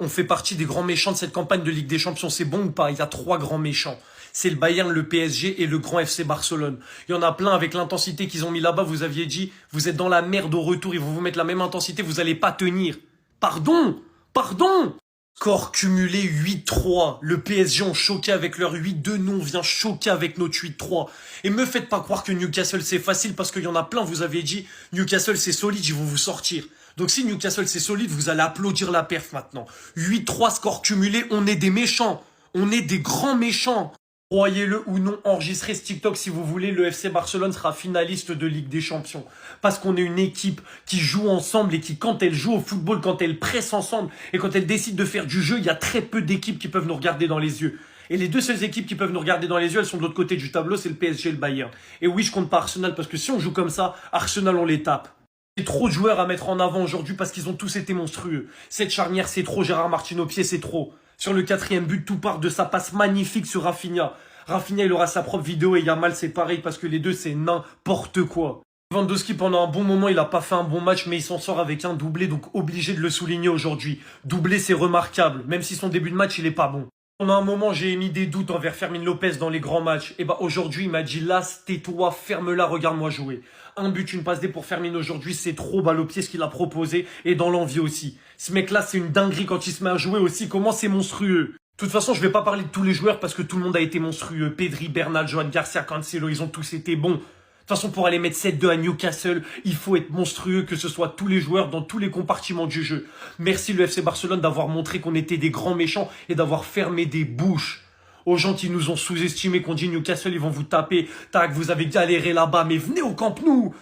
On fait partie des grands méchants de cette campagne de Ligue des Champions, c'est bon ou pas? Il y a trois grands méchants. C'est le Bayern, le PSG et le grand FC Barcelone. Il y en a plein avec l'intensité qu'ils ont mis là-bas. Vous aviez dit, vous êtes dans la merde au retour, ils vont vous mettre la même intensité, vous allez pas tenir. Pardon, pardon. Score cumulé 8-3. Le PSG ont choqué avec leur 8-2. Nous, on vient choquer avec notre 8-3. Et me faites pas croire que Newcastle c'est facile parce qu'il y en a plein, vous avez dit, Newcastle c'est solide, ils vont vous sortir. Donc si Newcastle c'est solide, vous allez applaudir la perf maintenant. 8-3 score cumulé, on est des méchants. On est des grands méchants. Croyez-le ou non, enregistrez ce TikTok si vous voulez, le FC Barcelone sera finaliste de Ligue des Champions. Parce qu'on est une équipe qui joue ensemble et qui, quand elle joue au football, quand elle presse ensemble et quand elle décide de faire du jeu, il y a très peu d'équipes qui peuvent nous regarder dans les yeux. Et les deux seules équipes qui peuvent nous regarder dans les yeux, elles sont de l'autre côté du tableau, c'est le PSG et le Bayern. Et oui, je compte pas Arsenal parce que si on joue comme ça, Arsenal on les tape. C'est trop de joueurs à mettre en avant aujourd'hui parce qu'ils ont tous été monstrueux. Cette charnière, c'est trop. Gérard Martin au pied, c'est trop. Sur le quatrième but, tout part de sa passe magnifique sur Rafinha. Rafinha, il aura sa propre vidéo et Yamal, c'est pareil parce que les deux, c'est n'importe quoi. Lewandowski, pendant un bon moment, il a pas fait un bon match, mais il s'en sort avec un doublé, donc obligé de le souligner aujourd'hui. Doublé, c'est remarquable, même si son début de match, il est pas bon. Pendant un moment, j'ai émis des doutes envers Fermin Lopez dans les grands matchs. Et bah aujourd'hui, il m'a dit, là, tais-toi, ferme-la, regarde-moi jouer. Un but, une passe D pour Fermin aujourd'hui, c'est trop balle au pied ce qu'il a proposé et dans l'envie aussi. Ce mec-là, c'est une dinguerie quand il se met à jouer aussi. Comment c'est monstrueux. De toute façon, je vais pas parler de tous les joueurs parce que tout le monde a été monstrueux. Pedri, Bernal, Joan Garcia, Cancelo, ils ont tous été bons. De toute façon, pour aller mettre 7-2 à Newcastle, il faut être monstrueux, que ce soit tous les joueurs dans tous les compartiments du jeu. Merci le FC Barcelone d'avoir montré qu'on était des grands méchants et d'avoir fermé des bouches aux gens qui nous ont sous-estimés, qu'on dit Newcastle, ils vont vous taper. Tac, vous avez galéré là-bas, mais venez au Camp Nou.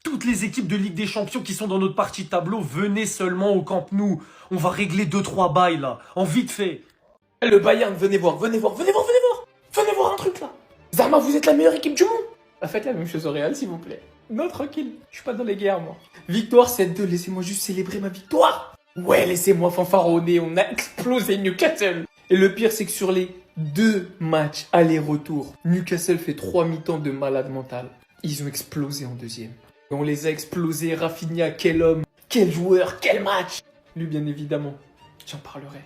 Toutes les équipes de Ligue des Champions qui sont dans notre partie de tableau, venez seulement au Camp Nou. On va régler 2-3 bails là, en vite fait. Le Bayern, venez voir, venez voir, venez voir, venez voir. Venez voir un truc là. Zarma, vous êtes la meilleure équipe du monde. Faites la même chose au Real, s'il vous plaît. Non, tranquille, je suis pas dans les guerres, moi. Victoire 7-2, laissez-moi juste célébrer ma victoire. Ouais, laissez-moi fanfaronner, on a explosé Newcastle. Et le pire, c'est que sur les 2 matchs aller-retour, Newcastle fait 3 mi-temps de malade mental. Ils ont explosé en deuxième. Et on les a explosés, Rafinha, quel homme, quel joueur, quel match. Lui, bien évidemment, j'en parlerai.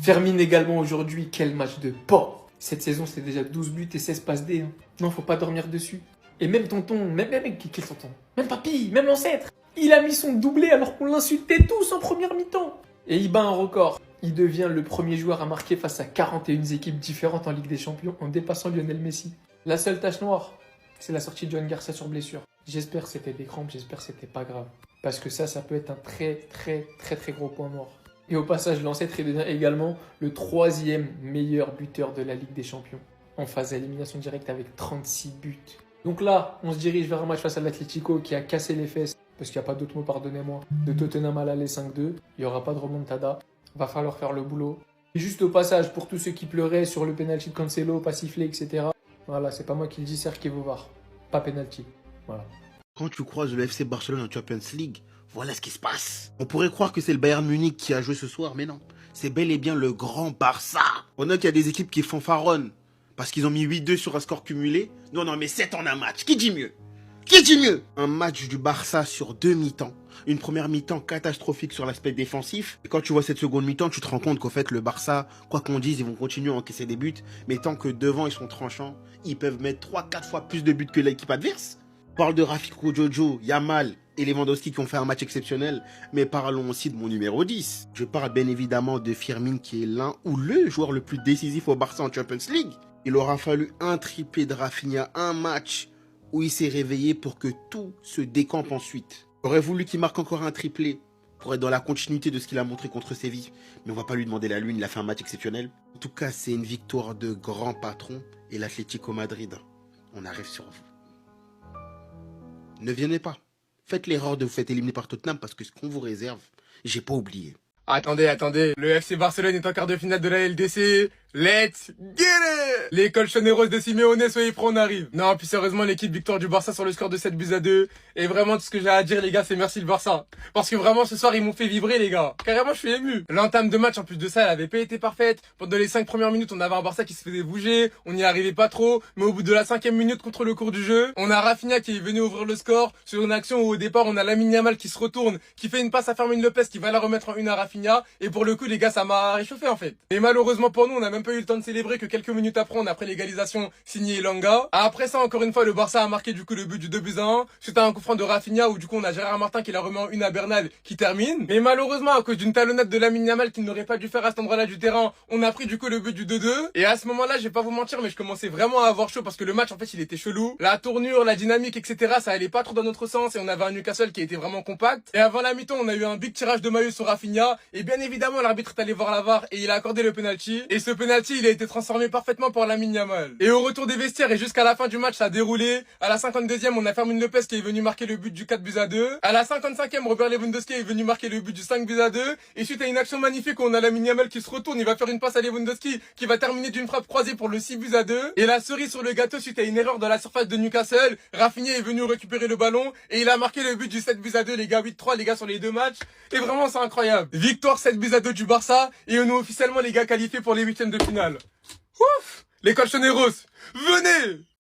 Fermine également aujourd'hui, quel match de porc. Cette saison, c'est déjà 12 buts et 16 passes D. Hein. Non, faut pas dormir dessus. Et même tonton, même quel tonton, même papy, même l'ancêtre, il a mis son doublé alors qu'on l'insultait tous en première mi-temps. Et il bat un record. Il devient le premier joueur à marquer face à 41 équipes différentes en Ligue des Champions en dépassant Lionel Messi. La seule tache noire, c'est la sortie de Joan Garcia sur blessure. J'espère que c'était des crampes, j'espère que c'était pas grave. Parce que ça peut être un très gros point mort. Et au passage, l'ancêtre devient également le 3e meilleur buteur de la Ligue des Champions. En phase d'élimination directe avec 36 buts. Donc là, on se dirige vers un match face à l'Atlético qui a cassé les fesses, parce qu'il n'y a pas d'autre mot, pardonnez-moi, de Tottenham à l'aller 5-2. Il n'y aura pas de remontada. Va falloir faire le boulot. Et juste au passage, pour tous ceux qui pleuraient sur le penalty de Cancelo, pas sifflé, etc. Voilà, c'est pas moi qui le dis, Serge Kevovar. Pas penalty. Voilà. Quand tu croises le FC Barcelone en Champions League, voilà ce qui se passe. On pourrait croire que c'est le Bayern Munich qui a joué ce soir, mais non. C'est bel et bien le grand Barça. On note qu'il y a des équipes qui fanfaronnent parce qu'ils ont mis 8-2 sur un score cumulé. Nous, on en met 7 en un match. Qui dit mieux? Qui dit mieux? Un match du Barça sur 2 mi-temps. Une première mi-temps catastrophique sur l'aspect défensif. Et quand tu vois cette seconde mi-temps, tu te rends compte qu'au fait, le Barça, quoi qu'on dise, ils vont continuer à encaisser des buts. Mais tant que devant, ils sont tranchants, ils peuvent mettre 3-4 fois plus de buts que l'équipe adverse. On parle de Rafiko Jojo, Yamal et Lewandowski qui ont fait un match exceptionnel, mais parlons aussi de mon numéro 10. Je parle bien évidemment de Firmin qui est l'un ou le joueur le plus décisif au Barça en Champions League. Il aura fallu un triplé de Rafinha, un match où il s'est réveillé pour que tout se décampe ensuite. J'aurais voulu qu'il marque encore un triplé pour être dans la continuité de ce qu'il a montré contre Séville, mais on va pas lui demander la lune, il a fait un match exceptionnel. En tout cas, c'est une victoire de grand patron et l'Atlético Madrid. On arrive sur vous. Ne venez pas. Faites l'erreur de vous faire éliminer par Tottenham parce que ce qu'on vous réserve, j'ai pas oublié. Attendez, le FC Barcelone est en quart de finale de la LDC. Let's get it! Les colchoneros de Simeone, soyez prêts, on arrive. Non, puis sérieusement, l'équipe victoire du Barça sur le score de 7-2. Et vraiment, tout ce que j'ai à dire, les gars, c'est merci le Barça. Parce que vraiment, ce soir, ils m'ont fait vibrer, les gars. Carrément, je suis ému. L'entame de match, en plus de ça, elle avait pas été parfaite. Pendant les 5 premières minutes, on avait un Barça qui se faisait bouger. On n'y arrivait pas trop. Mais au bout de la 5e minute, contre le cours du jeu, on a Rafinha qui est venu ouvrir le score sur une action où au départ, on a Lamine Yamal qui se retourne, qui fait une passe à Fermin Lopez qui va la remettre en une à Rafinha. Et pour le coup, les gars, ça m'a réchauffé, en fait. Et malheureusement pour nous, on n'a même pas eu le temps de célébrer que quelques minutes après, on a pris l'égalisation signée Elanga. Après ça, encore une fois, le Barça a marqué du coup le but du 2-1 suite à un coup franc de Rafinha où du coup on a Gérard Martin qui la remet en une à Bernal qui termine. Mais malheureusement, à cause d'une talonnade de Lamine Yamal qui n'aurait pas dû faire à cet endroit-là du terrain, on a pris du coup le but du 2-2. Et à ce moment-là, je vais pas vous mentir, mais je commençais vraiment à avoir chaud parce que le match en fait il était chelou. La tournure, la dynamique, etc. ça allait pas trop dans notre sens et on avait un Newcastle qui était vraiment compact. Et avant la mi-temps, on a eu un big tirage de maillot sur Rafinha et bien évidemment l'arbitre est allé voir la VAR et il a accordé le penalty. Et ce penalty, il a été transformé parfaitement par Lamine Yamal. Et au retour des vestiaires et jusqu'à la fin du match, ça a déroulé. À la 52e, on a Fermin Lopez qui est venu marquer le but du 4-2. À la 55e, Robert Lewandowski est venu marquer le but du 5-2. Et suite à une action magnifique où on a Lamine Yamal qui se retourne, il va faire une passe à Lewandowski qui va terminer d'une frappe croisée pour le 6-2. Et la cerise sur le gâteau suite à une erreur dans la surface de Newcastle, Rafinha est venu récupérer le ballon et il a marqué le but du 7-2, les gars, 8-3 les gars sur les deux matchs. Et vraiment c'est incroyable. Victoire 7-2 du Barça et on est officiellement les gars qualifiés pour les 8e de finale. Ouf! Les colchoneros, venez!